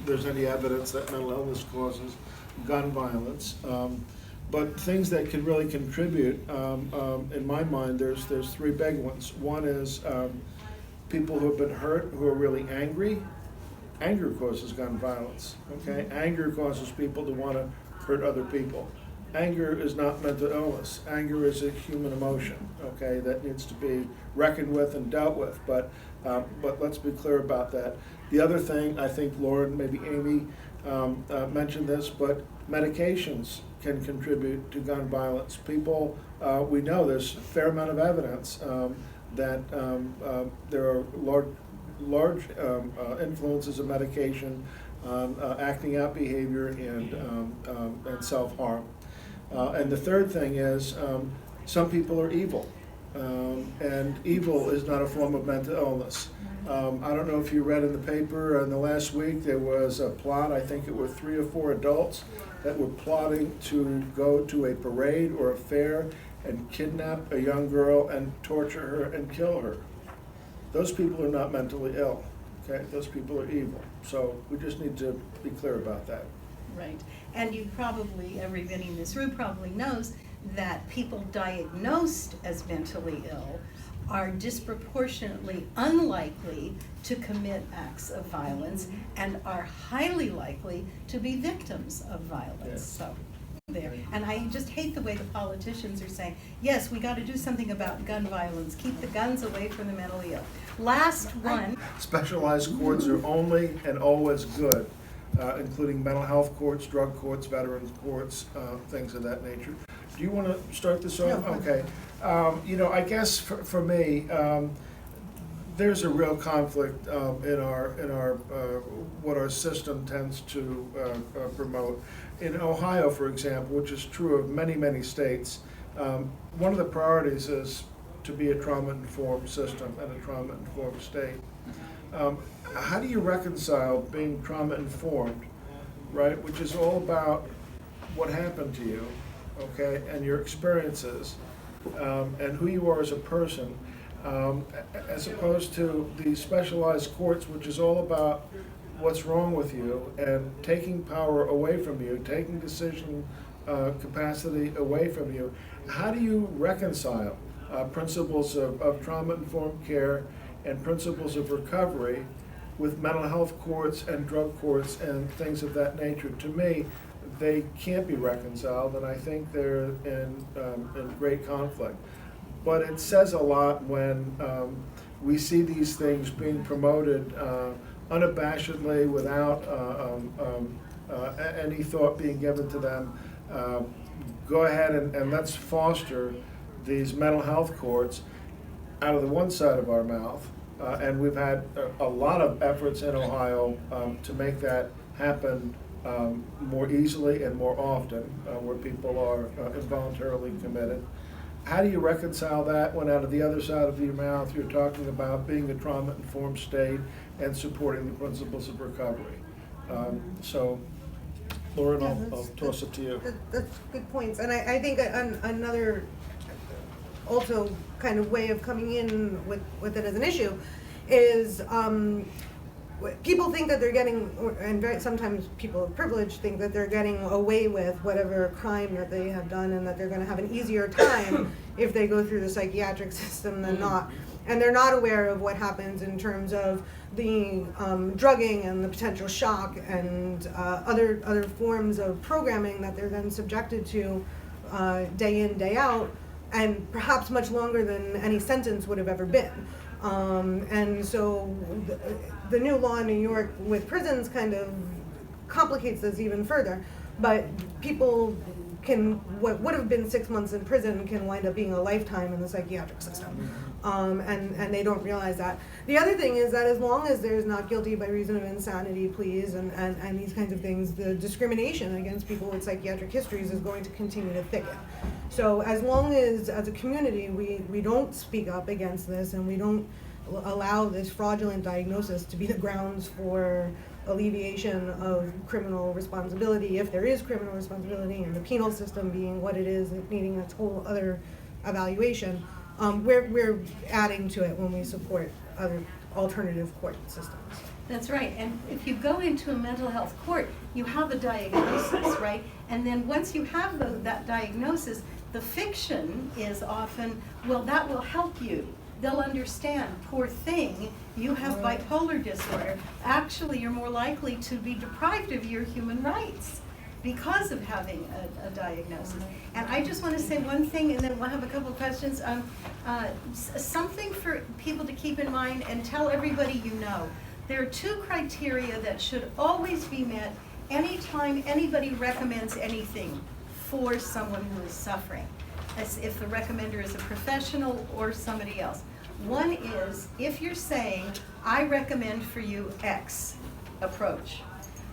there's any evidence that mental illness causes gun violence. But things that could really contribute, in my mind, there's three big ones. One is people who have been hurt, who are really angry. Anger causes gun violence. Okay, anger causes people to want to hurt other people. Anger is not mental illness. Anger is a human emotion, okay, that needs to be reckoned with and dealt with. But let's be clear about that. The other thing, I think Lauren, maybe Amy mentioned this, but medications can contribute to gun violence. People, we know there's a fair amount of evidence that there are large influences of medication on acting out behavior and self-harm. And the third thing is some people are evil, and evil is not a form of mental illness. I don't know if you read in the paper in the last week, there was a plot, I think it were 3 or 4 adults that were plotting to go to a parade or a fair and kidnap a young girl and torture her and kill her. Those people are not mentally ill, okay? Those people are evil. So we just need to be clear about that. Right. And you probably, everybody in this room probably knows that people diagnosed as mentally ill are disproportionately unlikely to commit acts of violence and are highly likely to be victims of violence. Yes. So there. And I just hate the way the politicians are saying, yes, we got to do something about gun violence. Keep the guns away from the mentally ill. Last one. Specialized courts are only and always good, including mental health courts, drug courts, veterans courts, things of that nature. Do you want to start this off? Yeah. Okay. You know, I guess for me, there's a real conflict in our what our system tends to promote. In Ohio, for example, which is true of many states, one of the priorities is to be a trauma-informed system and a trauma-informed state. How do you reconcile being trauma-informed, right, which is all about what happened to you, okay, and your experiences, and who you are as a person, as opposed to the specialized courts, which is all about what's wrong with you and taking power away from you, taking decision capacity away from you. How do you reconcile principles of trauma-informed care and principles of recovery with mental health courts and drug courts and things of that nature? To me, they can't be reconciled, and I think they're in great conflict. But it says a lot when we see these things being promoted unabashedly, without any thought being given to them. Go ahead and let's foster these mental health courts out of the one side of our mouth. And we've had a lot of efforts in Ohio to make that happen more easily and more often, where people are involuntarily committed. How do you reconcile that when out of the other side of your mouth you're talking about being a trauma-informed state and supporting the principles of recovery? So, Lauren, I'll toss it to you. That's good points, and I think another also kind of way of coming in with it as an issue is people think that they're getting, and sometimes people of privilege think that they're getting away with whatever crime that they have done, and that they're going to have an easier time if they go through the psychiatric system than not. And they're not aware of what happens in terms of the drugging and the potential shock and other forms of programming that they're then subjected to day in, day out, and perhaps much longer than any sentence would have ever been. And so the new law in New York with prisons kind of complicates this even further. But people can, what would have been 6 months in prison can wind up being a lifetime in the psychiatric system. And they don't realize that. The other thing is that as long as there's not guilty by reason of insanity pleas and these kinds of things, the discrimination against people with psychiatric histories is going to continue to thicken. So as long as a community, we don't speak up against this and we don't allow this fraudulent diagnosis to be the grounds for alleviation of criminal responsibility, if there is criminal responsibility, and the penal system being what it is, needing a whole other evaluation, we're adding to it when we support other alternative court systems. That's right, and if you go into a mental health court, you have a diagnosis, right? And then once you have that diagnosis, the fiction is often, well, that will help you. They'll understand, poor thing, you have bipolar disorder. Actually, you're more likely to be deprived of your human rights because of having a diagnosis. And I just want to say one thing, and then we'll have a couple of questions. Something for people to keep in mind and tell everybody you know. There are two criteria that should always be met anytime anybody recommends anything for someone who is suffering, as if the recommender is a professional or somebody else. One is, if you're saying, I recommend for you X approach,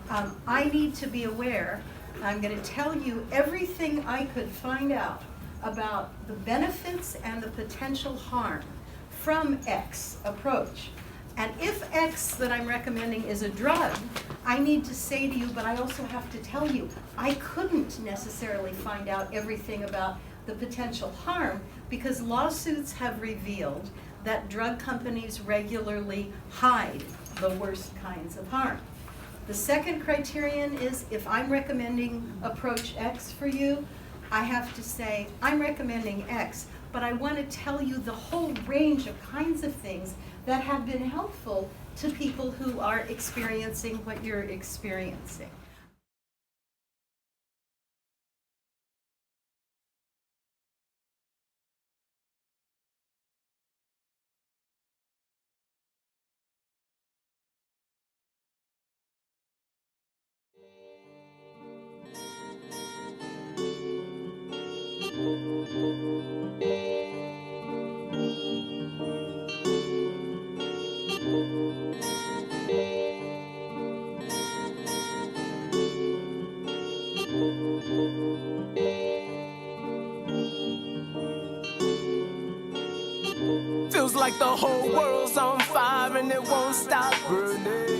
I need to be aware, I'm going to tell you everything I could find out about the benefits and the potential harm from X approach. And if X that I'm recommending is a drug, I need to say to you, but I also have to tell you, I couldn't necessarily find out everything about the potential harm because lawsuits have revealed that drug companies regularly hide the worst kinds of harm. The second criterion is if I'm recommending approach X for you, I have to say, I'm recommending X, but I want to tell you the whole range of kinds of things that have been helpful to people who are experiencing what you're experiencing. Feels like the whole world's on fire and it won't stop burning.